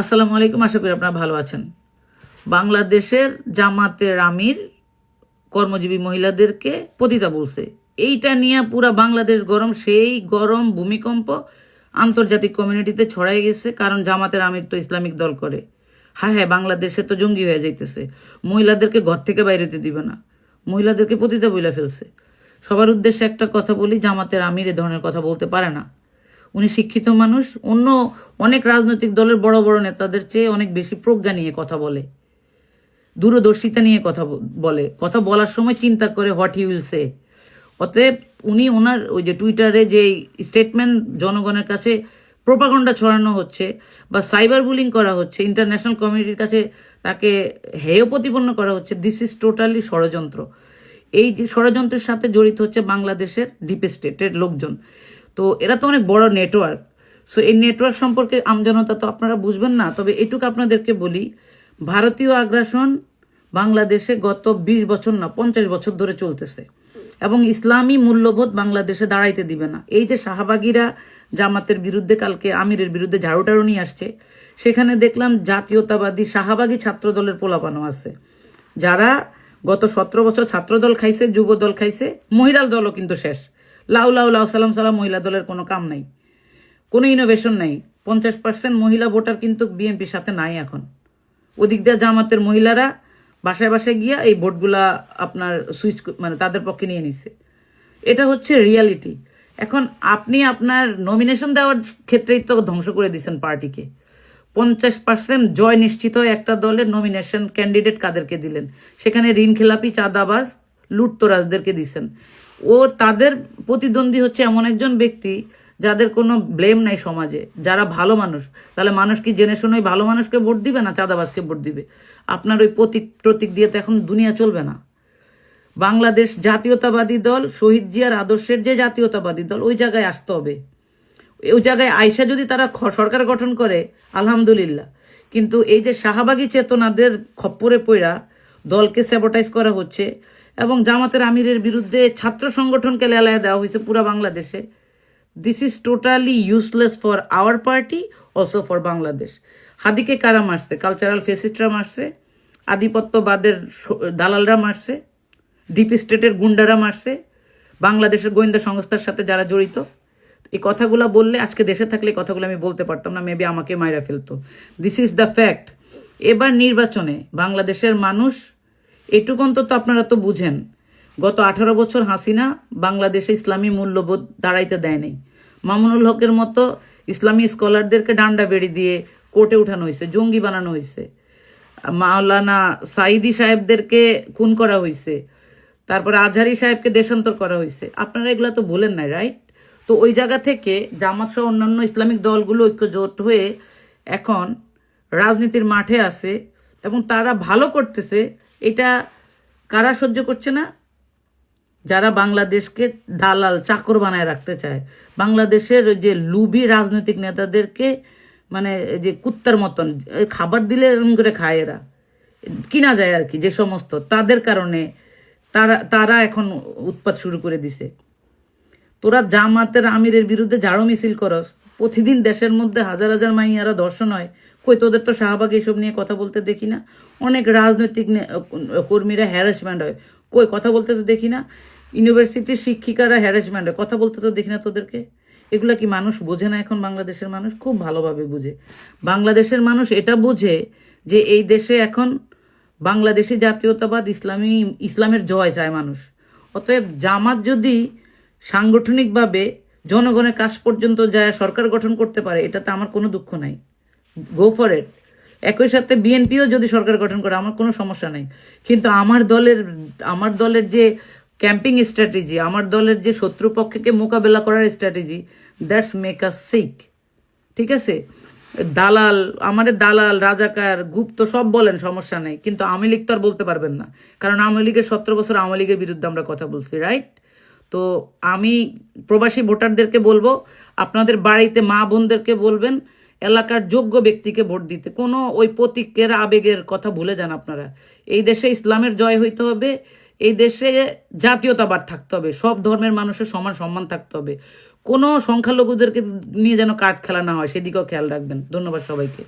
আসসালামু আলাইকুম, আশা করি আপনারা ভালো আছেন। বাংলাদেশের জামাতের আমির কর্মজীবী মহিলাদেরকে পতিতা বলছে। এইটা নিয়ে পুরা বাংলাদেশ গরম, সেই গরম ভূমিকম্প আন্তর্জাতিক কমিউনিটিতে ছড়াই গেছে। কারণ জামাতের আমির তো ইসলামিক দল করে। হ্যাঁ হ্যাঁ, বাংলাদেশে তো জঙ্গি হয়ে যাইতেছে। মহিলাদেরকে ঘর থেকে বাইরে হতে দিবে না, মহিলাদেরকে পতিতা বইলা ফেলছে। সবার উদ্দেশ্যে একটা কথা বলি, জামাতের আমির এ ধরনের কথা বলতে পারে না। উনি শিক্ষিত মানুষ, অন্য অনেক রাজনৈতিক দলের বড় বড় নেতাদের চেয়ে অনেক বেশি প্রজ্ঞা নিয়ে কথা বলে, দূরদর্শিতা নিয়ে কথা বলে। কথা বলার সময় চিন্তা করে হোয়াট হি উইল সে। অতএব উনি ওনার ওই যে টুইটারে যে স্টেটমেন্ট জনগণের কাছে প্রোপাগন্ডা ছড়ানো হচ্ছে বা সাইবার বুলিং করা হচ্ছে, ইন্টারন্যাশনাল কমিউনিটির কাছে তাকে হেয় প্রতিপন্ন করা হচ্ছে, দিস ইজ টোটালি ষড়যন্ত্র। এই যে ষড়যন্ত্রের সাথে জড়িত হচ্ছে বাংলাদেশের ডিপ স্টেটের লোকজন। তো এরা তো অনেক বড় নেটওয়ার্ক। সো এই নেটওয়ার্ক সম্পর্কে আমজনতা তো আপনারা বুঝবেন না। তবে এটুকু আপনাদেরকে বলি, ভারতীয় আগ্রাসন বাংলাদেশে গত 20 বছর না 50 বছর ধরে চলতেছে এবং ইসলামী মূল্যবোধ বাংলাদেশে দাঁড়াইতে দিবে না। এই যে শাহবাগীরা জামাতের বিরুদ্ধে কালকে আমিরের বিরুদ্ধে ঝাড়ুটাড়ু নিয়ে আসছে, সেখানে দেখলাম জাতীয়তাবাদী শাহবাগী ছাত্রদলের পোলাপানো আছে, যারা গত 17 বছর ছাত্রদল খাইছে, যুব দল খাইছে, মহিলা দলও কিন্তু শেষ। লাউ লাউ লাউ সালাম সালাম, মহিলা দলের কোনো কাম নাই, কোনো ইনোভেশন নাই। 50% মহিলা ভোটার কিন্তু বিএনপির সাথে নাই এখন। ওদিক দিয়ে জামাতের মহিলারা বাসায় বাসায় গিয়া এই ভোটগুলা আপনার সুইচ মানে তাদের পক্ষে নিয়ে নিছে। এটা হচ্ছে রিয়ালিটি। এখন আপনি আপনার নমিনেশন দেওয়ার ক্ষেত্রেই তো ধ্বংস করে দিচ্ছেন পার্টিকে। 50% জয় নিশ্চিত হয় একটা দলের নমিনেশন ক্যান্ডিডেট কাদেরকে দিলেন? সেখানে ঋণ খেলাপি, চাঁদাবাজ, লুটতরাজদেরকে দিচ্ছেন। ও তাদের প্রতিদ্বন্দ্বী হচ্ছে এমন একজন ব্যক্তি যাদের কোনো ব্লেম নাই সমাজে, যারা ভালো মানুষ। তাহলে মানুষ কি জেনে শুনে ভালো মানুষকে ভোট দিবে না চাঁদাবাজকে ভোট দিবে? আপনার ওই প্রতীক দিয়ে তো এখন দুনিয়া চলবে না। বাংলাদেশ জাতীয়তাবাদী দল, শহীদ জিয়ার আদর্শের যে জাতীয়তাবাদী দল, ওই জায়গায় আসতে হবে। ওই জায়গায় আইসা যদি তারা সরকার গঠন করে আলহামদুলিল্লাহ। কিন্তু এই যে শাহবাগী চেতনাদের খপ্পরে পড়া দলকে স্যাবোটাইজ করা হচ্ছে এবং জামাতের আমিরের বিরুদ্ধে ছাত্র সংগঠনকে লেলায় দেওয়া হয়েছে পুরা বাংলাদেশে, this is totally useless for our party, also for Bangladesh. হাদিকে কারা মারছে? কালচারাল ফেসিস্টরা মারছে, আধিপত্যবাদের দালালরা মারছে, ডিপ স্টেটের গুন্ডারা মারছে, বাংলাদেশের গোয়েন্দা সংস্থার সাথে যারা জড়িত। এই কথাগুলো বললে আজকে দেশে থাকলে এই কথাগুলো আমি বলতে পারতাম না, মেবি আমাকে মাইরা ফেলতো। This is the fact. এবার নির্বাচনে বাংলাদেশের মানুষ এটুকু অন্তত আপনারা তো বুঝেন, গত 18 বছর হাসিনা বাংলাদেশে ইসলামী মূল্যবোধ দাঁড়াইতে দেয় নাই। মামুনুল হকের মতো ইসলামী স্কলারদেরকে ডান্ডা বেড়ি দিয়ে কোর্টে উঠানো হয়েছে, জঙ্গি বানানো হয়েছে। মাওলানা সাইদি সাহেবদেরকে খুন করা হয়েছে, তারপরে আজহারি সাহেবকে দেশান্তর করা হয়েছে। আপনারা এগুলো তো বলেন নাই, রাইট? তো ওই জায়গা থেকে জামাত সহ অন্যান্য ইসলামিক দলগুলো ঐক্যজোট হয়ে এখন রাজনীতির মাঠে আছে এবং তারা ভালো করতেছে। এটা কারা সহ্য করছে না? যারা বাংলাদেশকে দালাল চাকর বানায় রাখতে চায়, বাংলাদেশের যে লুবি রাজনৈতিক নেতাদেরকে মানে যে কুত্তার মতন খাবার দিলে এরকম করে খায়, এরা কিনা যায় আর কি, যে সমস্ত তাদের কারণে তারা এখন উৎপাত শুরু করে দিছে। তোরা জামাতের আমিরের বিরুদ্ধে ঝাড়ু মিছিল করস, প্রতিদিন দেশের মধ্যে হাজার হাজার মাইয়ারা ধর্ষণ হয়, কই তোদের তো শাহবাগ এইসব নিয়ে কথা বলতে দেখি না। অনেক রাজনৈতিক কর্মীরা হ্যারাসমেন্ট হয়, কই কথা বলতে তো দেখি না। ইউনিভার্সিটির শিক্ষিকারা হ্যারাসমেন্ট হয়, কথা বলতে তো দেখি না তোদেরকে। এগুলা কি মানুষ বোঝে না? এখন বাংলাদেশের মানুষ খুব ভালোভাবে বুঝে। বাংলাদেশের মানুষ এটা বুঝে যে এই দেশে এখন বাংলাদেশি জাতীয়তাবাদ, ইসলামের জয় চায় মানুষ। অতএব জামাত যদি সাংগঠনিকভাবে জনগণের কাছ পর্যন্ত যায় সরকার গঠন করতে পারে, এটাতে আমার কোনো দুঃখ নাই, গো ফর ইট। একই সাথে বিএনপিও যদি সরকার গঠন করে আমার কোনো সমস্যা নাই। কিন্তু আমার দলের যে ক্যাম্পিং স্ট্র্যাটেজি, আমার দলের যে শত্রুপক্ষকে মোকাবেলা করার strategy, that's make us sick. ঠিক আছে? আমাদের দালাল, রাজাকার, গুপ্ত সব বলেন, সমস্যা নেই, কিন্তু আওয়ামী লীগ তো আর বলতে পারবেন না। কারণ আওয়ামী লীগের 17 বছর আওয়ামী লীগের বিরুদ্ধে আমরা কথা বলছি, রাইট? তো আমি প্রবাসী ভোটারদেরকে বলবো, আপনাদের বাড়িতে মা বোনদেরকে বলবেন এলাকার যোগ্য ব্যক্তিকে ভোট দিতে। কোনো ওই প্রতীকের আবেগের কথা ভুলে যান আপনারা। এই দেশে ইসলামের জয় হইতে হবে, এই দেশে জাতীয়তাবাদ থাকতে হবে, সব ধর্মের মানুষের সমান সম্মান থাকতে হবে। কোনো সংখ্যালঘুদেরকে নিয়ে যেন কাঠ খেলা না হয়, সেদিকেও খেয়াল রাখবেন। ধন্যবাদ সবাইকে।